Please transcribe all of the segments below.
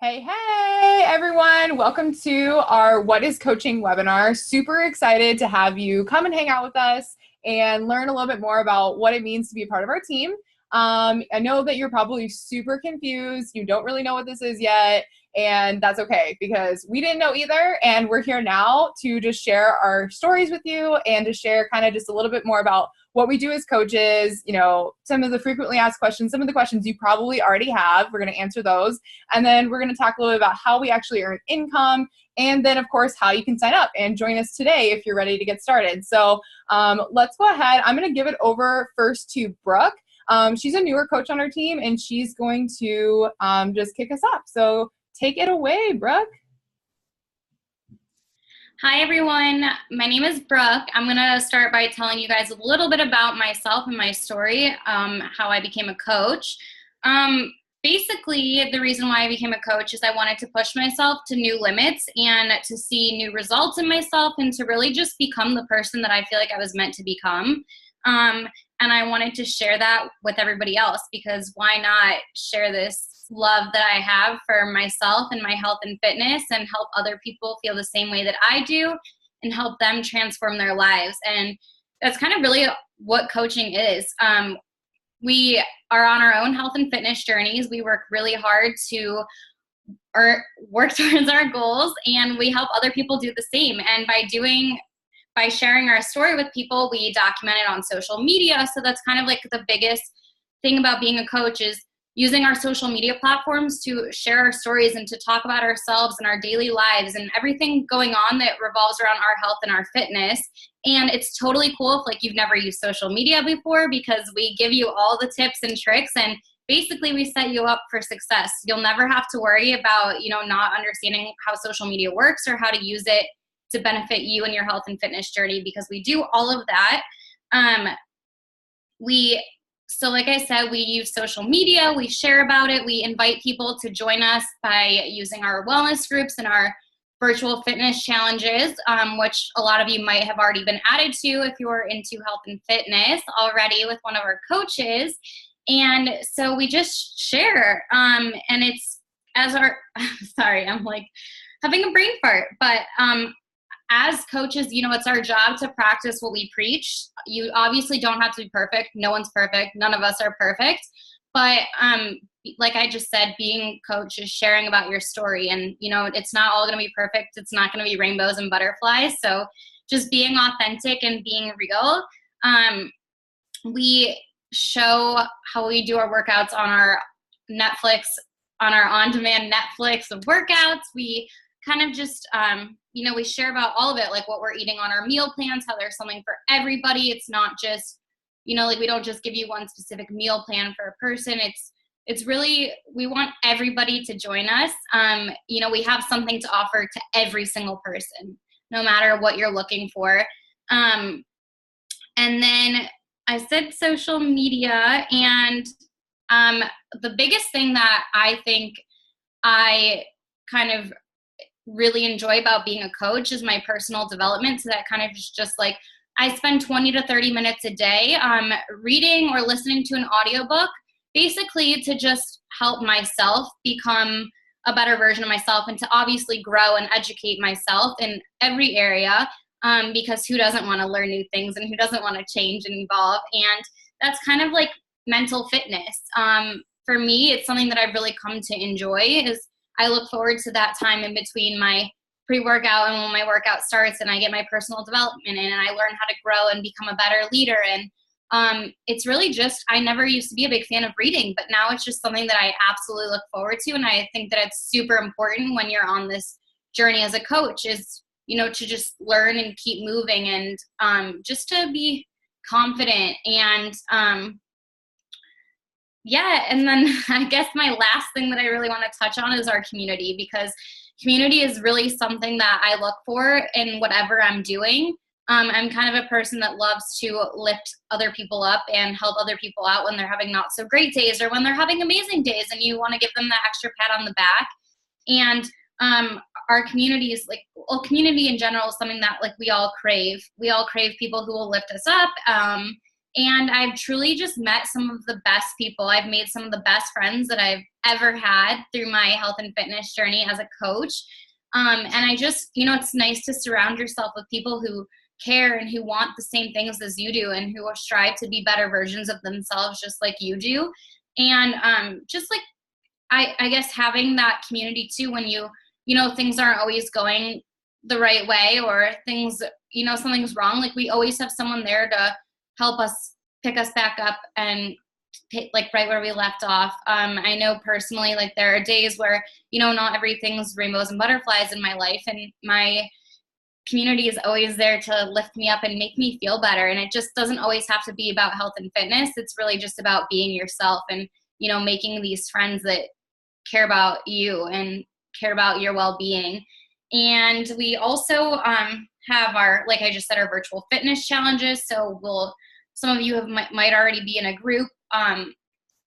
Hey, everyone. Welcome to our What is Coaching webinar. Super excited to have you come and hang out with us and learn a little bit more about what it means to be a part of our team. I know that you're probably super confused. You don't really know what this is yet, and that's okay because we didn't know either, and we're here now to just share our stories with you and to share kind of just a little bit more about what we do as coaches, some of the frequently asked questions, some of the questions you probably already have. We're going to answer those. And then we're going to talk a little bit about how we actually earn income. And then, of course, how you can sign up and join us today if you're ready to get started. So let's go ahead. I'm going to give it over first to Brooke. She's a newer coach on our team, and she's going to just kick us off. So take it away, Brooke. Hi, everyone. My name is Brooke. I'm going to start by telling you guys a little bit about myself and my story, how I became a coach. Basically, the reason why I became a coach is I wanted to push myself to new limits and to see new results in myself and to really just become the person that I feel like I was meant to become. And I wanted to share that with everybody else because why not share this love that I have for myself and my health and fitness and help other people feel the same way that I do and help them transform their lives. And that's kind of really what coaching is. We are on our own health and fitness journeys. We work really hard to work towards our goals, and we help other people do the same. And by sharing our story with people, we document it on social media. So that's kind of like the biggest thing about being a coach is using our social media platforms to share our stories and to talk about ourselves and our daily lives and everything going on that revolves around our health and our fitness. And it's totally cool if you've never used social media before because we give you all the tips and tricks and basically we set you up for success. You'll never have to worry about, not understanding how social media works or how to use it to benefit you and your health and fitness journey because we do all of that. So like I said, we use social media, we share about it, we invite people to join us by using our wellness groups and our virtual fitness challenges, which a lot of you might have already been added to if you're into health and fitness already with one of our coaches. And so we just share, and it's sorry, I'm like having a brain fart, but as coaches, it's our job to practice what we preach. You obviously don't have to be perfect. No one's perfect. None of us are perfect. But like I just said, being a coach is sharing about your story. And, it's not all going to be perfect. It's not going to be rainbows and butterflies. So just being authentic and being real. We show how we do our workouts on our Netflix, on our on-demand Netflix of workouts. We kind of just, we share about all of it, like what we're eating on our meal plans, how there's something for everybody. It's not just, we don't just give you one specific meal plan for a person. It's really, we want everybody to join us. We have something to offer to every single person, no matter what you're looking for. And then I said social media, and the biggest thing that I think I kind of really enjoy about being a coach is my personal development. So that kind of just like I spend 20 to 30 minutes a day reading or listening to an audiobook, basically to just help myself become a better version of myself and to obviously grow and educate myself in every area, because who doesn't want to learn new things and who doesn't want to change and evolve? And that's kind of like mental fitness. For me, it's something that I've really come to enjoy. Is I look forward to that time in between my pre-workout and when my workout starts and I get my personal development in and I learn how to grow and become a better leader. And it's really just, I never used to be a big fan of reading, but now it's just something that I absolutely look forward to. And I think that it's super important when you're on this journey as a coach is, to just learn and keep moving and just to be confident and and then I guess my last thing that I really want to touch on is our community, because community is really something that I look for in whatever I'm doing. I'm kind of a person that loves to lift other people up and help other people out when they're having not so great days or when they're having amazing days, and you want to give them that extra pat on the back. And our community is community in general is something that we all crave. We all crave people who will lift us up. And I've truly just met some of the best people. I've made some of the best friends that I've ever had through my health and fitness journey as a coach. And I just, it's nice to surround yourself with people who care and who want the same things as you do and who will strive to be better versions of themselves just like you do. And just like, I guess having that community too, when things aren't always going the right way, or things, something's wrong, like we always have someone there to help us pick us back up and like right where we left off. I know personally, like there are days where, not everything's rainbows and butterflies in my life, and my community is always there to lift me up and make me feel better. And it just doesn't always have to be about health and fitness. It's really just about being yourself and, making these friends that care about you and care about your well-being. And we also have our, like I just said, our virtual fitness challenges. So some of you might already be in a group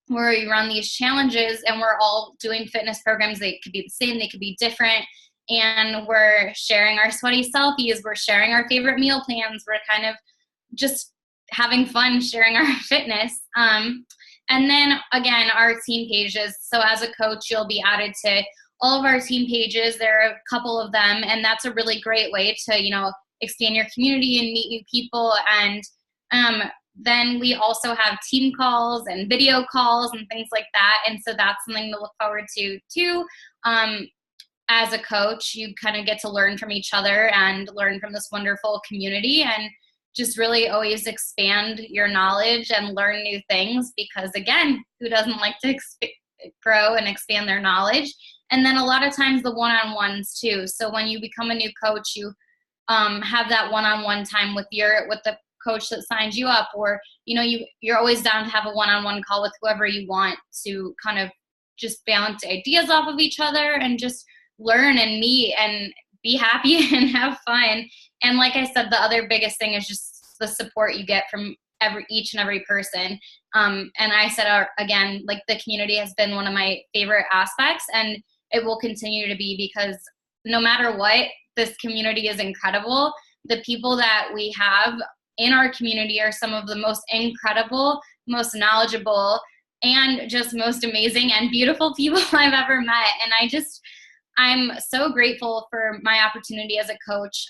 where we run these challenges, and we're all doing fitness programs. They could be the same, they could be different. And we're sharing our sweaty selfies. We're sharing our favorite meal plans. We're kind of just having fun sharing our fitness. And then again, our team pages. So as a coach, you'll be added to all of our team pages. There are a couple of them, and that's a really great way to, expand your community and meet new people. And then we also have team calls and video calls and things like that. And so that's something to look forward to too. As a coach, you kind of get to learn from each other and learn from this wonderful community, and just really always expand your knowledge and learn new things, because again, who doesn't like to grow and expand their knowledge? And then a lot of times the one-on-ones too. So when you become a new coach, you have that one-on-one time with the coach that signs you up, or you're always down to have a one-on-one call with whoever you want to kind of just bounce ideas off of each other and just learn and meet and be happy and have fun. And like I said, the other biggest thing is just the support you get from each and every person. And I said, again, like the community has been one of my favorite aspects, and it will continue to be, because no matter what, this community is incredible. The people that we have in our community are some of the most incredible, most knowledgeable, and just most amazing and beautiful people I've ever met. And I'm so grateful for my opportunity as a coach.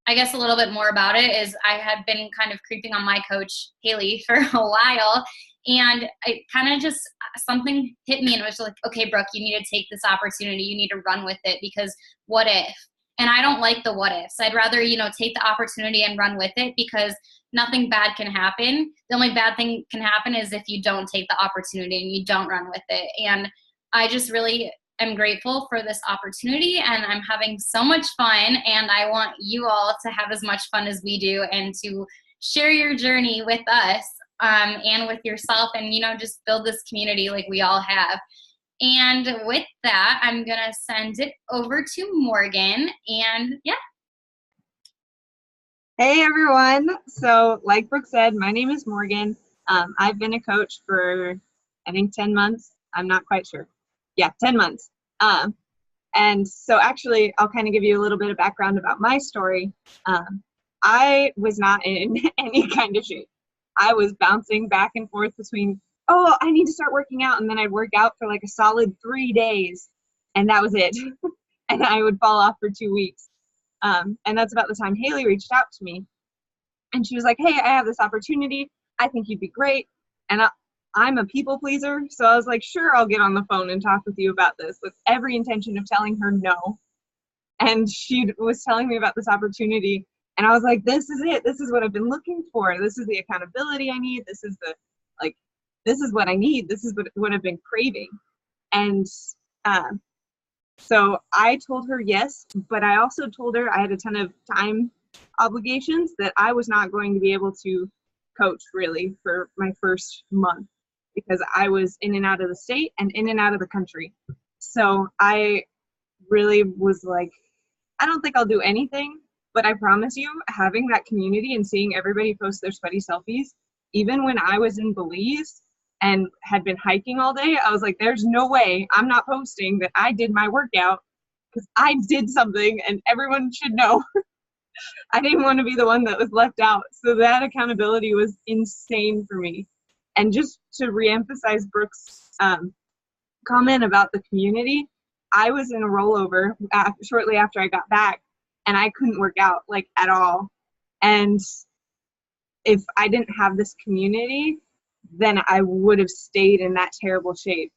I guess a little bit more about it is I had been kind of creeping on my coach, Haley, for a while. And it kind of just, something hit me, and it was like, okay, Brooke, you need to take this opportunity. You need to run with it, because what if? And I don't like the what ifs. I'd rather, take the opportunity and run with it, because nothing bad can happen. The only bad thing can happen is if you don't take the opportunity and you don't run with it. And I just really am grateful for this opportunity, and I'm having so much fun, and I want you all to have as much fun as we do, and to share your journey with us and with yourself, and just build this community like we all have. And with that, I'm gonna send it over to Morgan. And yeah. Hey everyone. So like Brooke said, my name is Morgan. I've been a coach for I think 10 months. I'm not quite sure. Yeah, 10 months. And so actually, I'll kind of give you a little bit of background about my story. I was not in any kind of shape. I was bouncing back and forth between, oh, I need to start working out, and then I'd work out for like a solid 3 days, and that was it. And I would fall off for 2 weeks. And that's about the time Haley reached out to me. And she was like, hey, I have this opportunity. I think you'd be great. And I'm a people pleaser, so I was like, sure, I'll get on the phone and talk with you about this, with every intention of telling her no. And she was telling me about this opportunity, and I was like, this is it. This is what I've been looking for. This is the accountability I need. This is this is what I need. This is what I've been craving. And so I told her yes, but I also told her I had a ton of time obligations, that I was not going to be able to coach really for my first month, because I was in and out of the state and in and out of the country. So I really was like, I don't think I'll do anything, but I promise you, having that community and seeing everybody post their sweaty selfies, even when I was in Belize and had been hiking all day, I was like, there's no way I'm not posting that I did my workout, because I did something and everyone should know. I didn't want to be the one that was left out. So that accountability was insane for me. And just to reemphasize Brooke's comment about the community, I was in a rollover shortly after I got back, and I couldn't work out like at all. And if I didn't have this community, then I would have stayed in that terrible shape.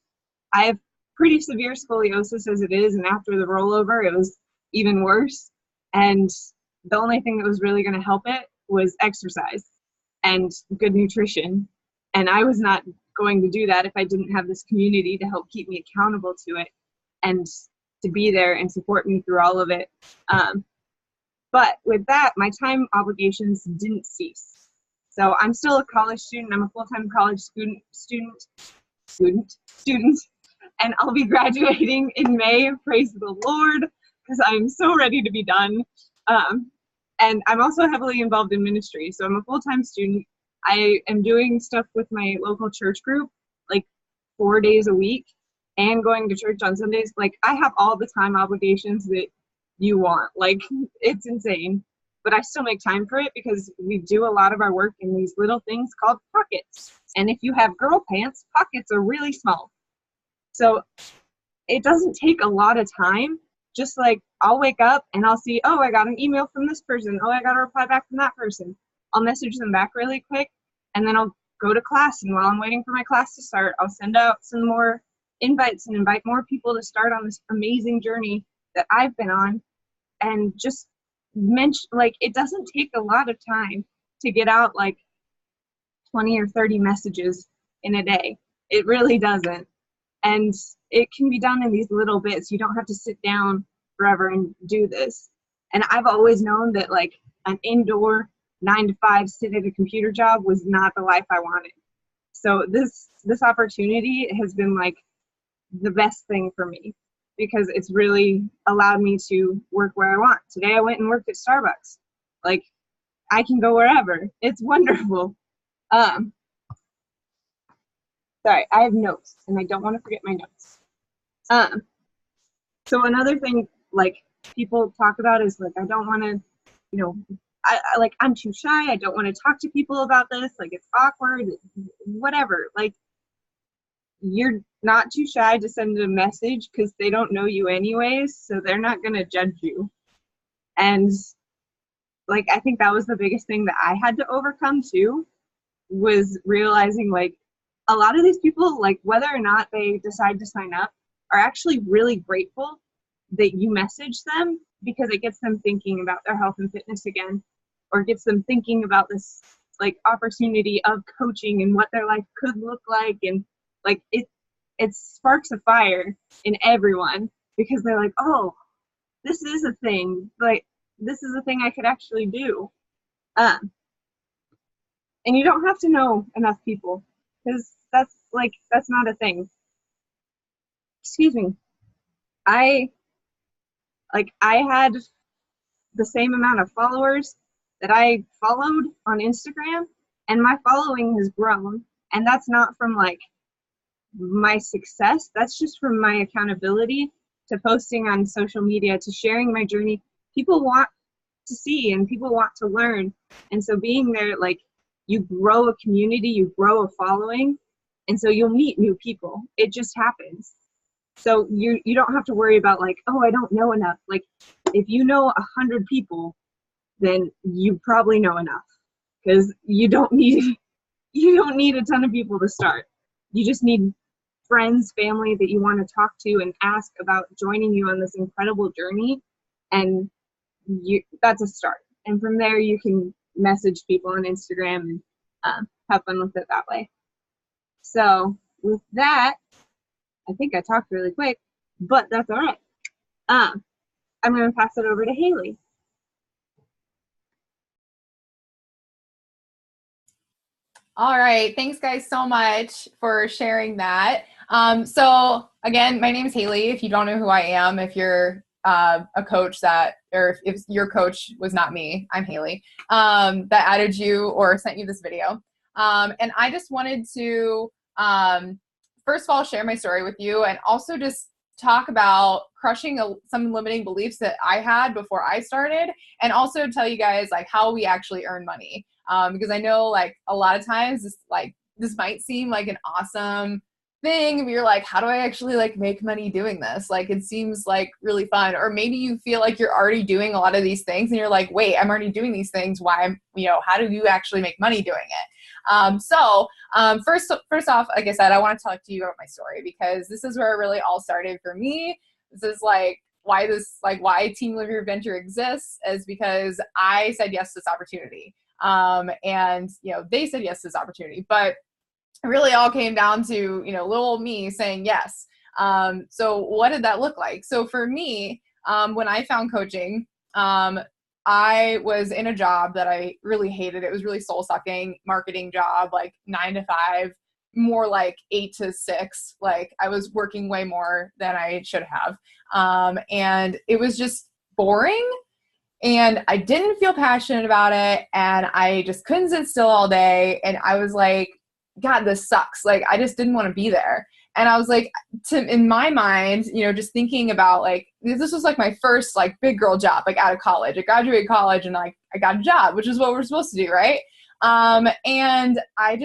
I have pretty severe scoliosis as it is, and after the rollover, it was even worse. And the only thing that was really going to help it was exercise and good nutrition. And I was not going to do that if I didn't have this community to help keep me accountable to it and to be there and support me through all of it. But with that, my time obligations didn't cease. So I'm still a college student. I'm a full-time college student, and I'll be graduating in May. Praise the Lord, because I'm so ready to be done. And I'm also heavily involved in ministry. So I'm a full-time student. I am doing stuff with my local church group, like 4 days a week, and going to church on Sundays. Like, I have all the time obligations that you want. Like, it's insane. But I still make time for it because we do a lot of our work in these little things called pockets. And if you have girl pants, pockets are really small. So it doesn't take a lot of time. Just like, I'll wake up and I'll see, oh, I got an email from this person. Oh, I got a reply back from that person. I'll message them back really quick, and then I'll go to class. And while I'm waiting for my class to start, I'll send out some more invites and invite more people to start on this amazing journey that I've been on. And just mention, like, it doesn't take a lot of time to get out like 20 or 30 messages in a day. It really doesn't. And it can be done in these little bits. You don't have to sit down forever and do this. And I've always known that like an indoor 9-to-5 sit at a computer job was not the life I wanted. So this opportunity has been like the best thing for me, because it's really allowed me to work where I want. Today I went and worked at Starbucks. Like, I can go wherever. It's wonderful. Sorry, I have notes, and I don't want to forget my notes. So another thing, like, people talk about is, like, I don't want to, you know, I'm too shy. I don't want to talk to people about this. Like, it's awkward, whatever. Like, you're not too shy to send a message because they don't know you anyways, so they're not going to judge you. And, like, I think that was the biggest thing that I had to overcome, too, was realizing, like, a lot of these people, like, whether or not they decide to sign up, are actually really grateful that you message them, because it gets them thinking about their health and fitness again, or gets them thinking about this, like, opportunity of coaching and what their life could look like. And, like, it sparks a fire in everyone, because they're like, oh, this is a thing. Like, this is a thing I could actually do. And you don't have to know enough people, because that's not a thing. Excuse me. I had the same amount of followers that I followed on Instagram, and my following has grown. And that's not from like my success. That's just from my accountability to posting on social media, to sharing my journey. People want to see and people want to learn. And so being there, like, you grow a community, you grow a following, and so you'll meet new people. It just happens. So you don't have to worry about like, oh, I don't know enough. Like, if you know 100 people, then you probably know enough, because you don't need a ton of people to start. You just need friends, family that you want to talk to and ask about joining you on this incredible journey, and that's a start. And from there, you can message people on Instagram and have fun with it that way. So with that, I think I talked really quick, but that's all right. I'm going to pass it over to Haley. All right. Thanks, guys, so much for sharing that. So again, my name is Haley. If you don't know who I am, if you're a coach or if your coach was not me, I'm Haley, that added you or sent you this video. And I just wanted to, first of all, share my story with you, and also just talk about crushing some limiting beliefs that I had before I started, and also tell you guys like how we actually earn money. Because I know like a lot of times this might seem like an awesome thing, but you're like, how do I actually like make money doing this? Like, it seems like really fun. Or maybe you feel like you're already doing a lot of these things and you're like, wait, I'm already doing these things. Why, how do you actually make money doing it? First off, like I said, I want to talk to you about my story, because this is where it really all started for me. This is like why Team Live Your Adventure exists, is because I said yes to this opportunity. And they said yes to this opportunity, but it really all came down to, little old me saying yes. So what did that look like? So for me, when I found coaching, I was in a job that I really hated. It was really soul-sucking marketing job, like 9 to 5, more like 8 to 6. Like I was working way more than I should have. And it was just boring. And I didn't feel passionate about it. And I just couldn't sit still all day. And I was like, God, this sucks. Like, I just didn't want to be there. And I was like, in my mind, just thinking about like, this was like my first like big girl job, like out of college. I graduated college and like I got a job, which is what we're supposed to do, right? And I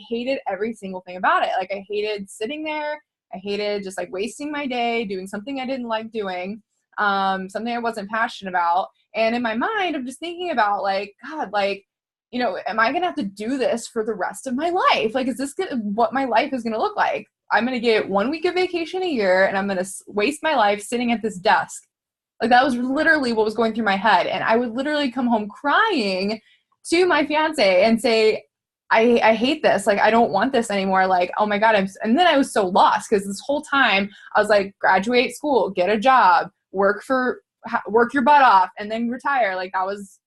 hated every single thing about it. Like, I hated sitting there. I hated just like wasting my day doing something I didn't like doing, something I wasn't passionate about. And in my mind, I'm just thinking about like, God, like, am I going to have to do this for the rest of my life? Like, is this what my life is going to look like? I'm going to get 1 week of vacation a year and I'm going to waste my life sitting at this desk. Like, that was literally what was going through my head. And I would literally come home crying to my fiance and say, I hate this. Like, I don't want this anymore. Like, oh my God. And then I was so lost, because this whole time I was like, graduate school, get a job, work your butt off, and then retire. Like, that was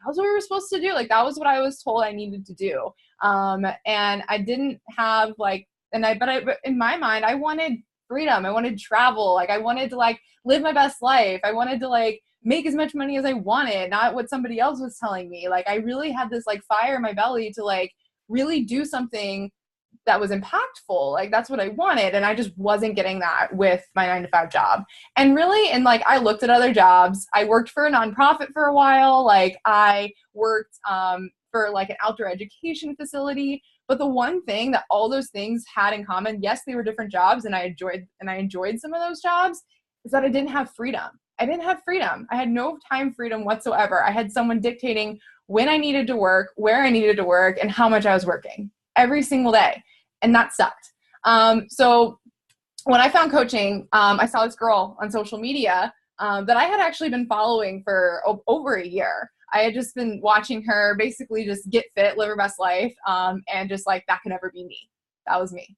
what we were supposed to do. Like, that was what I was told I needed to do. And I didn't have like, but in my mind, I wanted freedom. I wanted travel. Like, I wanted to like live my best life. I wanted to like make as much money as I wanted, not what somebody else was telling me. Like, I really had this like fire in my belly to like really do something that was impactful. Like, that's what I wanted. And I just wasn't getting that with my 9 to 5 job. And really, and like, I looked at other jobs. I worked for a nonprofit for a while. Like, I worked for like an outdoor education facility. But the one thing that all those things had in common, yes, they were different jobs, and I enjoyed some of those jobs, is that I didn't have freedom. I didn't have freedom. I had no time freedom whatsoever. I had someone dictating when I needed to work, where I needed to work, and how much I was working every single day. And that sucked. So when I found coaching, I saw this girl on social media that I had actually been following for over a year. I had just been watching her basically just get fit, live her best life, and just like, that could never be me. That was me.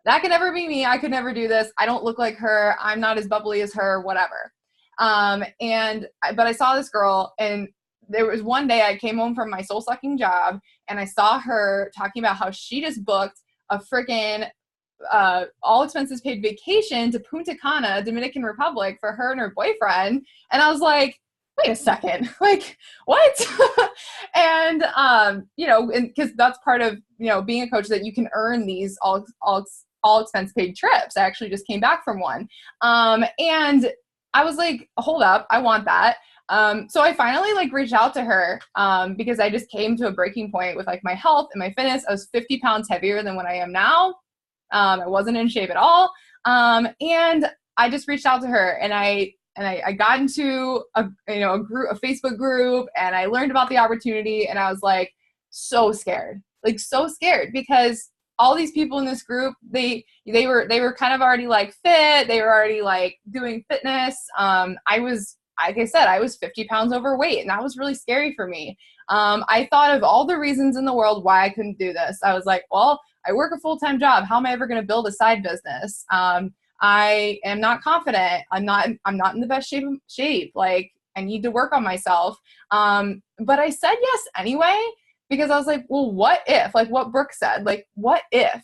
That could never be me. I could never do this. I don't look like her. I'm not as bubbly as her, whatever. But I saw this girl, and there was one day I came home from my soul-sucking job, and I saw her talking about how she just booked a freaking all expenses paid vacation to Punta Cana, Dominican Republic, for her and her boyfriend. And I was like, wait a second, like, what? And, because that's part of, being a coach, that you can earn these all expense paid trips. I actually just came back from one. And I was like, hold up, I want that. So I finally like reached out to her, because I just came to a breaking point with like my health and my fitness. I was 50 pounds heavier than what I am now. I wasn't in shape at all. And I just reached out to her, and I got into a Facebook group, and I learned about the opportunity, and I was like, so scared because all these people in this group, they were kind of already like fit. They were already like doing fitness. Like I said, I was 50 pounds overweight, and that was really scary for me. I thought of all the reasons in the world why I couldn't do this. I was like, well, I work a full-time job. How am I ever going to build a side business? I am not confident. I'm not in the best shape. Like, I need to work on myself. But I said yes anyway, because I was like, well, what if, like what Brooke said, like, what if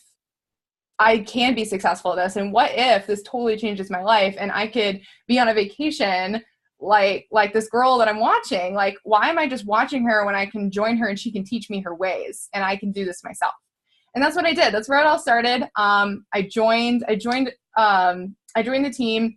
I can be successful at this? And what if this totally changes my life and I could be on a vacation like this girl that I'm watching? Like, why am I just watching her when I can join her and she can teach me her ways and I can do this myself? And that's what I did. That's where it all started. I joined I joined the team,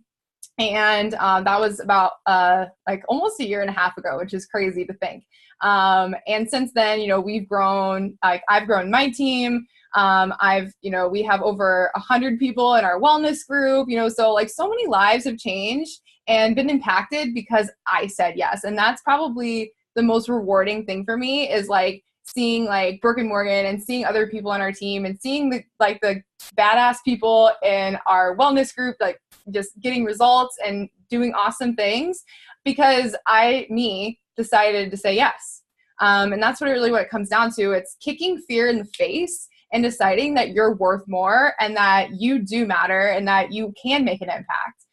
and that was about like almost a year and a half ago, which is crazy to think. And since then, we've grown. Like, I've grown my team. We have over 100 people in our wellness group. So like, so many lives have changed and been impacted because I said yes. And that's probably the most rewarding thing for me, is like seeing like Brooke and Morgan and seeing other people on our team and seeing the badass people in our wellness group, like just getting results and doing awesome things because me decided to say yes. And that's what it comes down to. It's kicking fear in the face and deciding that you're worth more and that you do matter and that you can make an impact.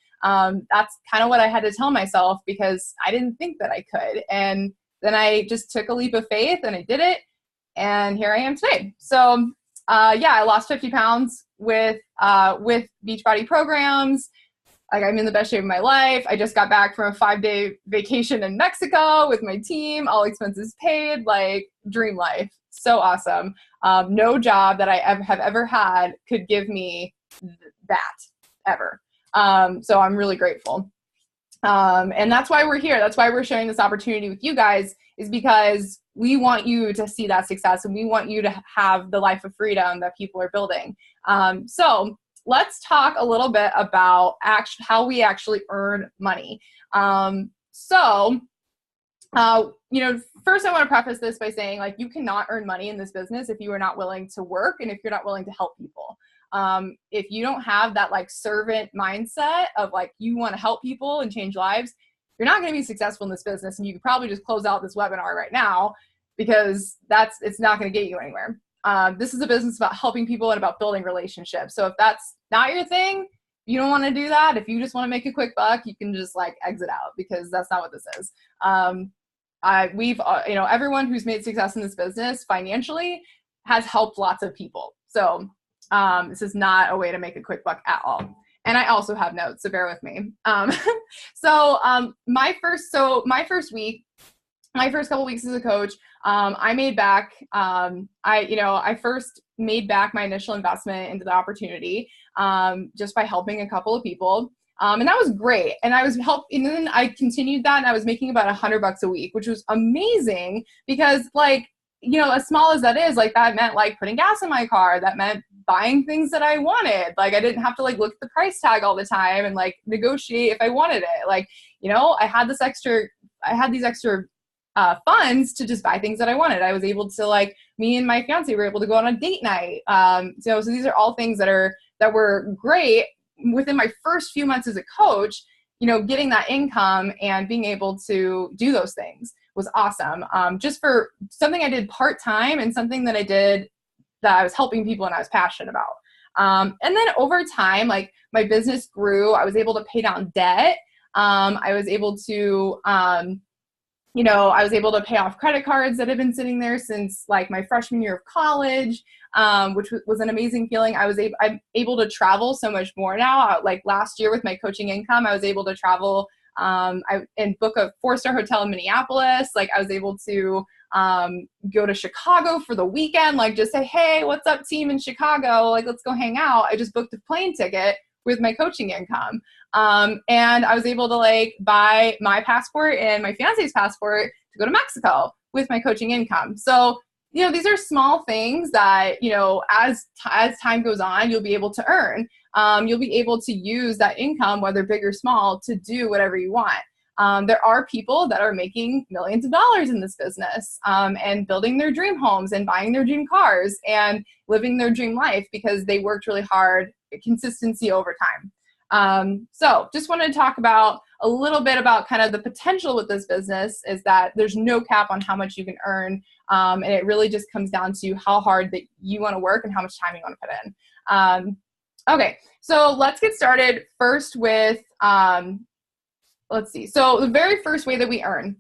That's kind of what I had to tell myself because I didn't think that I could. And then I just took a leap of faith and I did it. And here I am today. So I lost 50 pounds with Beachbody programs. Like, I'm in the best shape of my life. I just got back from a 5-day vacation in Mexico with my team, all expenses paid, like dream life. So awesome. No job that I have ever had could give me that ever. So I'm really grateful. And that's why we're here. That's why we're sharing this opportunity with you guys, is because we want you to see that success and we want you to have the life of freedom that people are building. So let's talk a little bit about how we actually earn money. First I want to preface this by saying, like, you cannot earn money in this business if you are not willing to work and if you're not willing to help people. If you don't have that like servant mindset of like, you want to help people and change lives, you're not going to be successful in this business. And you could probably just close out this webinar right now because it's not going to get you anywhere. This is a business about helping people and about building relationships. So if that's not your thing, you don't want to do that. If you just want to make a quick buck, you can just like exit out because that's not what this is. Everyone who's made success in this business financially has helped lots of people. So this is not a way to make a quick buck at all. And I also have notes, so bear with me. My first couple weeks as a coach, I made back, I first made back my initial investment into the opportunity just by helping a couple of people. And that was great. And and then I continued that and I was making about $100 a week, which was amazing because as small as that is, like that meant like putting gas in my car. That meant buying things that I wanted. Like I didn't have to like look at the price tag all the time and like negotiate if I wanted it. Like, I had these extra funds to just buy things that I wanted. I was able to me and my fiance were able to go on a date night. So these are all things that were great within my first few months as a coach. Getting that income and being able to do those things was awesome. Just for something I did part-time and something that I did that I was helping people and I was passionate about. And then over time, like my business grew, I was able to pay down debt. I was able to, pay off credit cards that had been sitting there since like my freshman year of college, which was an amazing feeling. I'm able to travel so much more now. Like last year with my coaching income, I was able to travel and book a 4-star hotel in Minneapolis. Like I was able to go to Chicago for the weekend, like just say, hey, what's up team in Chicago? Like, let's go hang out. I just booked a plane ticket with my coaching income. And I was able to buy my passport and my fiance's passport to go to Mexico with my coaching income. So, these are small things that, as time goes on, you'll be able to earn. You'll be able to use that income, whether big or small, to do whatever you want. There are people that are making millions of dollars in this business and building their dream homes and buying their dream cars and living their dream life because they worked really hard, consistency over time. So just wanted to talk about a little bit about kind of the potential with this business is that there's no cap on how much you can earn. And it really just comes down to how hard that you want to work and how much time you want to put in. Okay, so let's get started first with, let's see. So the very first way that we earn,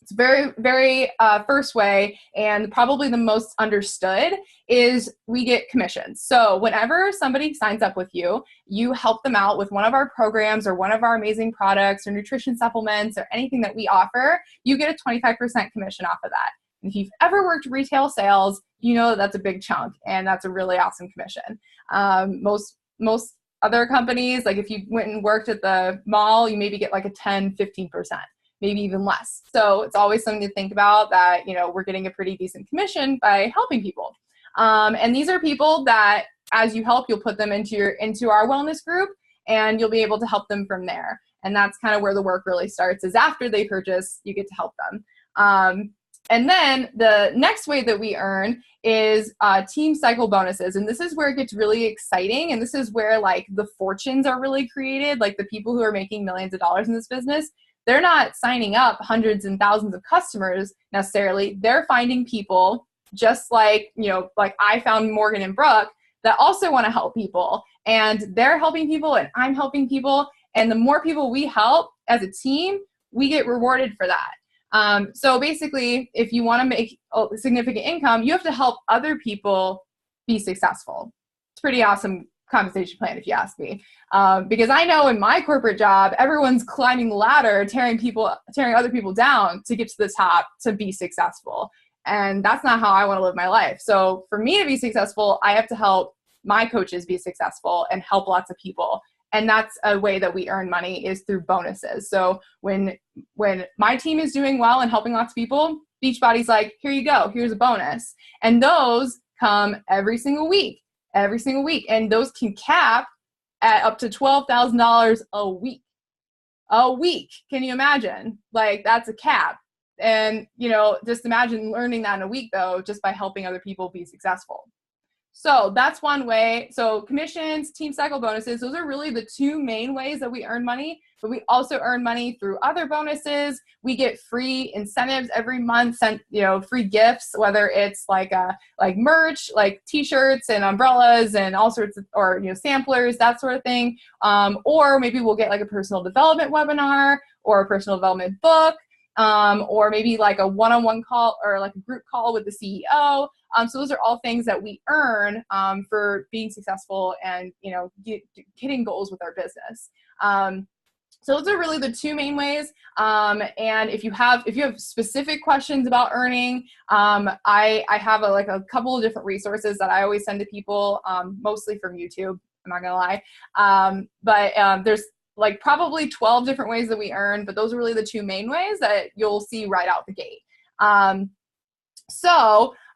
it's very, very first way and probably the most understood is we get commissions. So whenever somebody signs up with you, you help them out with one of our programs or one of our amazing products or nutrition supplements or anything that we offer, you get a 25% commission off of that. And if you've ever worked retail sales, that's a big chunk and that's a really awesome commission. Most other companies, like if you went and worked at the mall, you maybe get like a 10, 15%, maybe even less. So it's always something to think about that, you know, we're getting a pretty decent commission by helping people. And these are people that as you help, you'll put them into our wellness group, and you'll be able to help them from there. And that's kind of where the work really starts, is after they purchase, you get to help them. And then the next way that we earn is team cycle bonuses. And this is where it gets really exciting. And this is where like the fortunes are really created. Like the people who are making millions of dollars in this business, they're not signing up hundreds and thousands of customers necessarily. They're finding people just like, you know, like I found Morgan and Brooke that also want to help people. And they're helping people and I'm helping people. And the more people we help as a team, we get rewarded for that. So basically, if you want to make a significant income, you have to help other people be successful. It's a pretty awesome compensation plan, if you ask me. Because I know in my corporate job, everyone's climbing the ladder, tearing other people down to get to the top to be successful. And that's not how I want to live my life. So for me to be successful, I have to help my coaches be successful and help lots of people. And that's a way that we earn money, is through bonuses. So when my team is doing well and helping lots of people, Beachbody's like, here you go, here's a bonus. And those come every single week. And those can cap at up to $12,000 a week. A week. Can you imagine? Like, that's a cap. And, you know, just imagine learning that in a week, though, just by helping other people be successful. So that's one way. So commissions, team cycle bonuses, those are really the two main ways that we earn money, but we also earn money through other bonuses. We get free incentives every month, sent, you know, free gifts, whether it's like merch, like t-shirts and umbrellas and all sorts of, or, you know, samplers, that sort of thing. Or maybe we'll get like a personal development webinar or a personal development book. Or maybe like a one-on-one call or like a group call with the CEO. So those are all things that we earn for being successful and, you know, hitting goals with our business. So those are really the two main ways. And if you have specific questions about earning, I have a couple of different resources that I always send to people, mostly from YouTube. I'm not gonna lie. But there's like probably 12 different ways that we earn, but those are really the two main ways that you'll see right out the gate.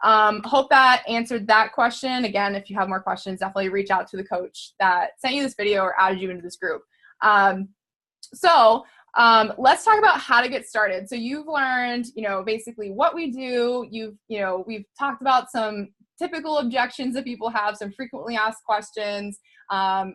Hope that answered that question. Again, if you have more questions, definitely reach out to the coach that sent you this video or added you into this group. Let's talk about how to get started. So you've learned, you know, basically what we do. We've talked about some typical objections that people have, some frequently asked questions,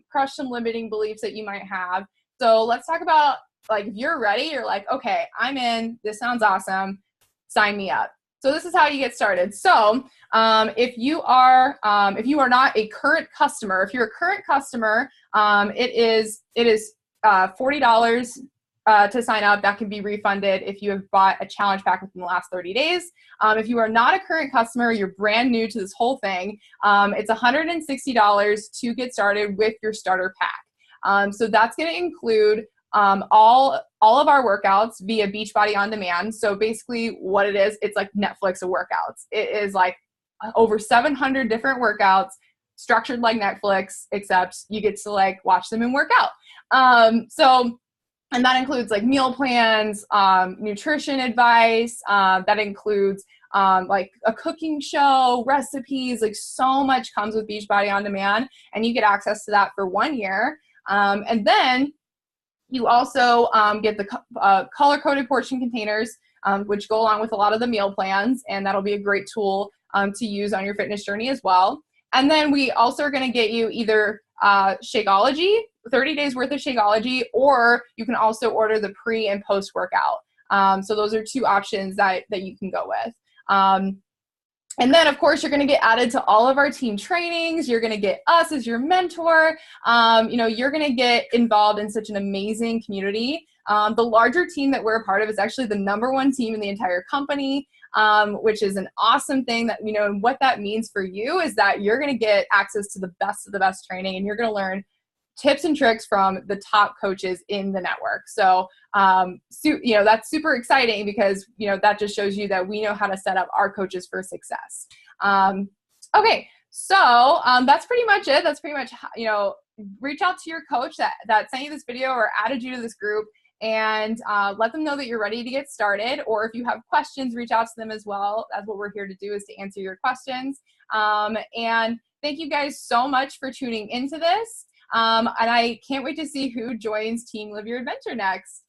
crush some limiting beliefs that you might have. So let's talk about, like, if you're ready, you're like, okay, I'm in, this sounds awesome, sign me up. So this is how you get started. So if you are not a current customer, if you're a current customer, it is $40 to sign up. That can be refunded if you have bought a challenge pack within the last 30 days. If you are not a current customer, you're brand new to this whole thing, it's $160 to get started with your starter pack. So that's going to include all of our workouts via Beachbody On Demand. So basically what it is, it's like Netflix of workouts. It is like over 700 different workouts structured like Netflix, except you get to like watch them and work out. And that includes like meal plans, nutrition advice, that includes like a cooking show, recipes, like so much comes with Beachbody On Demand, and you get access to that for 1 year. And then you also get the color-coded portion containers, which go along with a lot of the meal plans, and that'll be a great tool to use on your fitness journey as well. And then we also are going to get you either Shakeology, 30 days worth of Shakeology, or you can also order the pre and post workout. So those are two options that you can go with. And then, of course, you're going to get added to all of our team trainings. You're going to get us as your mentor. You're going to get involved in such an amazing community. The larger team that we're a part of is actually the #1 team in the entire company, which is an awesome thing that, and what that means for you is that you're going to get access to the best of the best training, and you're going to learn tips and tricks from the top coaches in the network. So, that's super exciting because, that just shows you that we know how to set up our coaches for success. Okay. So, that's pretty much it. That's pretty much, reach out to your coach that sent you this video or added you to this group, and let them know that you're ready to get started. Or if you have questions, reach out to them as well. That's what we're here to do, is to answer your questions. And thank you guys so much for tuning into this. And I can't wait to see who joins Team Live Your Adventure next.